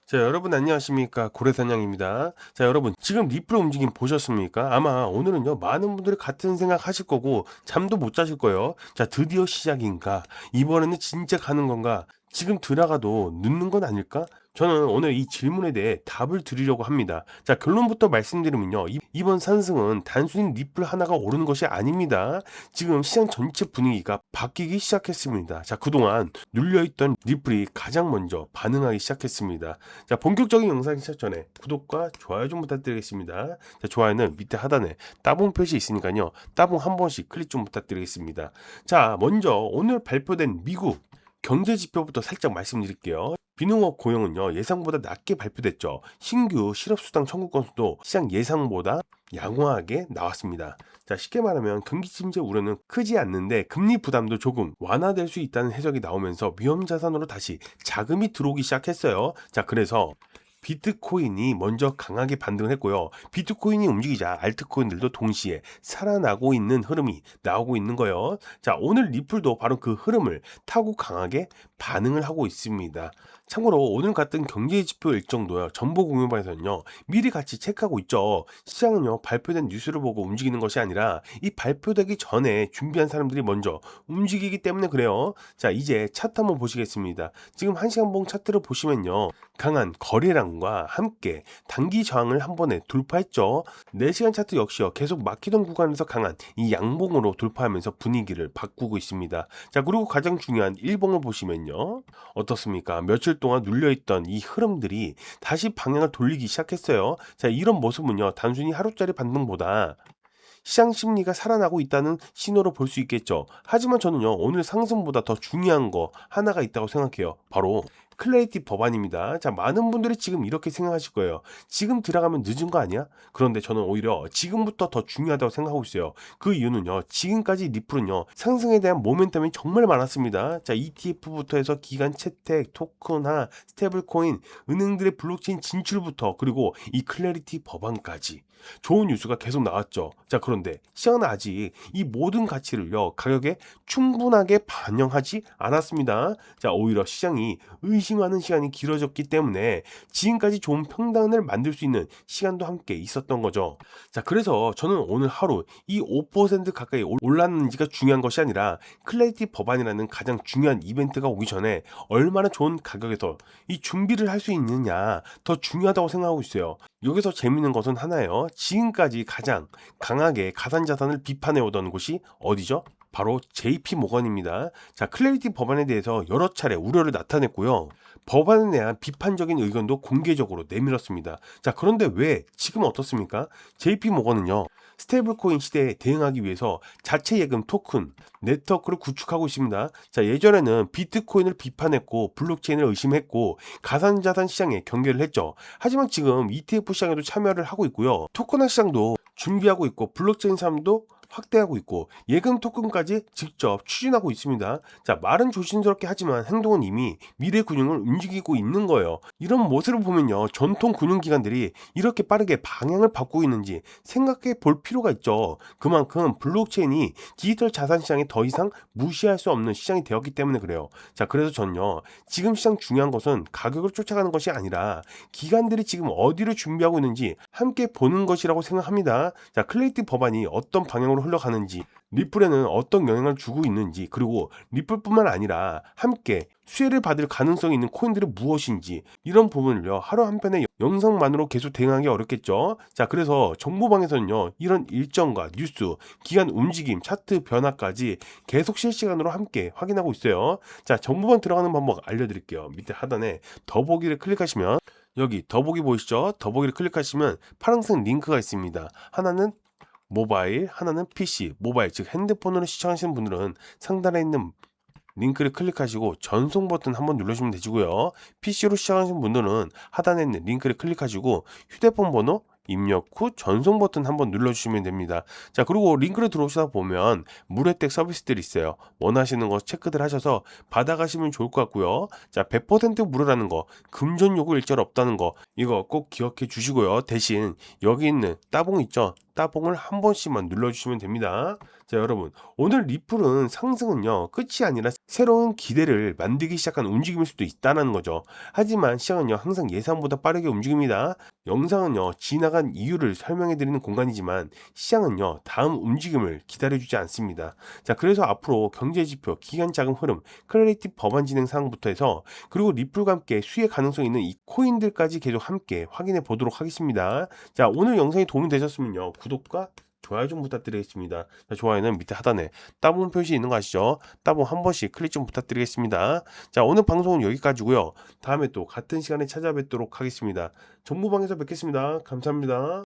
자, 여러분 안녕하십니까? 고래사냥입니다. 자, 여러분 지금 리플 움직임 보셨습니까? 아마 오늘은요 많은 분들이 같은 생각 하실 거고 잠도 못 자실 거예요. 자, 드디어 시작인가? 이번에는 진짜 가는 건가? 지금 들어가도 늦는 건 아닐까? 저는 오늘 이 질문에 대해 답을 드리려고 합니다. 자, 결론부터 말씀드리면요. 이번 상승은 단순히 리플 하나가 오르는 것이 아닙니다. 지금 시장 전체 분위기가 바뀌기 시작했습니다. 자, 그동안 눌려있던 리플이 가장 먼저 반응하기 시작했습니다. 자, 본격적인 영상 시작 전에 구독과 좋아요 좀 부탁드리겠습니다. 자, 좋아요는 밑에 하단에 따봉 표시 있으니까요. 따봉 한 번씩 클릭 좀 부탁드리겠습니다. 자, 먼저 오늘 발표된 미국 경제 지표부터 살짝 말씀드릴게요. 비농업 고용은요, 예상보다 낮게 발표됐죠. 신규 실업수당 청구 건수도 시장 예상보다 양호하게 나왔습니다. 자, 쉽게 말하면 경기 침체 우려는 크지 않는데 금리 부담도 조금 완화될 수 있다는 해석이 나오면서 위험 자산으로 다시 자금이 들어오기 시작했어요. 자, 그래서 비트코인이 먼저 강하게 반등을 했고요. 비트코인이 움직이자 알트코인들도 동시에 살아나고 있는 흐름이 나오고 있는 거예요. 자, 오늘 리플도 바로 그 흐름을 타고 강하게 반응을 하고 있습니다. 참고로 오늘 같은 경제 지표 일정도요. 정보 공유방에서는요. 미리 같이 체크하고 있죠. 시장은요. 발표된 뉴스를 보고 움직이는 것이 아니라 이 발표되기 전에 준비한 사람들이 먼저 움직이기 때문에 그래요. 자, 이제 차트 한번 보시겠습니다. 지금 1시간봉 차트를 보시면요. 강한 거래량과 함께 단기 저항을 한 번에 돌파했죠. 4시간 차트 역시요. 계속 막히던 구간에서 강한 이 양봉으로 돌파하면서 분위기를 바꾸고 있습니다. 자, 그리고 가장 중요한 일봉을 보시면요. 어떻습니까? 며칠 동안 눌려있던 이 흐름들이 다시 방향을 돌리기 시작했어요. 자, 이런 모습은요. 단순히 하루짜리 반등보다 시장 심리가 살아나고 있다는 신호로 볼 수 있겠죠. 하지만 저는요, 오늘 상승보다 더 중요한 거 하나가 있다고 생각해요. 바로 클레이티 법안입니다. 자, 많은 분들이 지금 이렇게 생각하실 거예요. 지금 들어가면 늦은 거 아니야? 그런데 저는 오히려 지금부터 더 중요하다고 생각하고 있어요. 그 이유는요, 지금까지 리플은요, 상승에 대한 모멘텀이 정말 많았습니다. 자, ETF부터 해서 기간 채택, 토큰화, 스테이블코인, 은행들의 블록체인 진출부터 그리고 이 클래리티 법안까지. 좋은 뉴스가 계속 나왔죠. 자, 그런데 시장은 아직 이 모든 가치를요, 가격에 충분하게 반영하지 않았습니다. 자, 오히려 시장이 의심하는 시간이 길어졌기 때문에 지금까지 좋은 평단을 만들 수 있는 시간도 함께 있었던 거죠. 자, 그래서 저는 오늘 하루 이 5% 가까이 올랐는지가 중요한 것이 아니라 클래리티 법안이라는 가장 중요한 이벤트가 오기 전에 얼마나 좋은 가격에서 이 준비를 할 수 있느냐 더 중요하다고 생각하고 있어요. 여기서 재밌는 것은 하나예요. 지금까지 가장 강하게 가상자산을 비판해 오던 곳이 어디죠? 바로 JP 모건입니다. 자, 클래리티 법안에 대해서 여러 차례 우려를 나타냈고요. 법안에 대한 비판적인 의견도 공개적으로 내밀었습니다. 자, 그런데 왜 지금 어떻습니까? JP 모건은요. 스테이블코인 시대에 대응하기 위해서 자체 예금 토큰, 네트워크를 구축하고 있습니다. 자, 예전에는 비트코인을 비판했고 블록체인을 의심했고 가상자산 시장에 경계를 했죠. 하지만 지금 ETF 시장에도 참여를 하고 있고요. 토큰화 시장도 준비하고 있고 블록체인 사람도 확대하고 있고 예금 토큰까지 직접 추진하고 있습니다. 자, 말은 조심스럽게 하지만 행동은 이미 미래 금융을 움직이고 있는 거예요. 이런 모습을 보면요. 전통 금융기관들이 이렇게 빠르게 방향을 바꾸고 있는지 생각해 볼 필요가 있죠. 그만큼 블록체인이 디지털 자산 시장에 더 이상 무시할 수 없는 시장이 되었기 때문에 그래요. 자, 그래서 전요. 지금 시장 중요한 것은 가격을 쫓아가는 것이 아니라 기관들이 지금 어디를 준비하고 있는지 함께 보는 것이라고 생각합니다. 자, 클레이티 법안이 어떤 방향으로 흘러가는지, 리플에는 어떤 영향을 주고 있는지, 그리고 리플뿐만 아니라 함께 수혜를 받을 가능성이 있는 코인들이 무엇인지 이런 부분을요 하루 한 편의 영상만으로 계속 대응하기 어렵겠죠. 자, 그래서 정보방에서는요 이런 일정과 뉴스, 기간 움직임, 차트 변화까지 계속 실시간으로 함께 확인하고 있어요. 자, 정보방 들어가는 방법 알려드릴게요. 밑에 하단에 더보기를 클릭하시면 여기 더보기 보이시죠? 더보기를 클릭하시면 파란색 링크가 있습니다. 하나는 모바일, 하나는 PC, 모바일 즉 핸드폰으로 시청하시는 분들은 상단에 있는 링크를 클릭하시고 전송 버튼 한번 누르시면 되시고요. PC로 시청하시는 분들은 하단에 있는 링크를 클릭하시고 휴대폰 번호 입력 후 전송 버튼 한번 눌러주시면 됩니다. 자, 그리고 링크를 들어오시다 보면 무료 혜택 서비스들이 있어요. 원하시는 거 체크들 하셔서 받아가시면 좋을 것 같고요. 자, 100% 무료라는 거, 금전 요구 일절 없다는 거 이거 꼭 기억해 주시고요. 대신 여기 있는 따봉 있죠? 따봉을 한 번씩만 눌러주시면 됩니다. 자, 여러분, 오늘 리플은 상승은요, 끝이 아니라 새로운 기대를 만들기 시작한 움직임일 수도 있다는 거죠. 하지만 시장은요, 항상 예상보다 빠르게 움직입니다. 영상은요, 지나간 이유를 설명해 드리는 공간이지만 시장은요, 다음 움직임을 기다려주지 않습니다. 자, 그래서 앞으로 경제 지표, 기간 자금 흐름, 클래리티 법안 진행 사항부터 해서 그리고 리플과 함께 수혜 가능성 있는 이 코인들까지 계속 함께 확인해 보도록 하겠습니다. 자, 오늘 영상이 도움이 되셨으면요, 구독과 좋아요 좀 부탁드리겠습니다. 자, 좋아요는 밑에 하단에 따봉 표시 있는 거 아시죠? 따봉 한 번씩 클릭 좀 부탁드리겠습니다. 자, 오늘 방송은 여기까지고요. 다음에 또 같은 시간에 찾아뵙도록 하겠습니다. 정보방에서 뵙겠습니다. 감사합니다.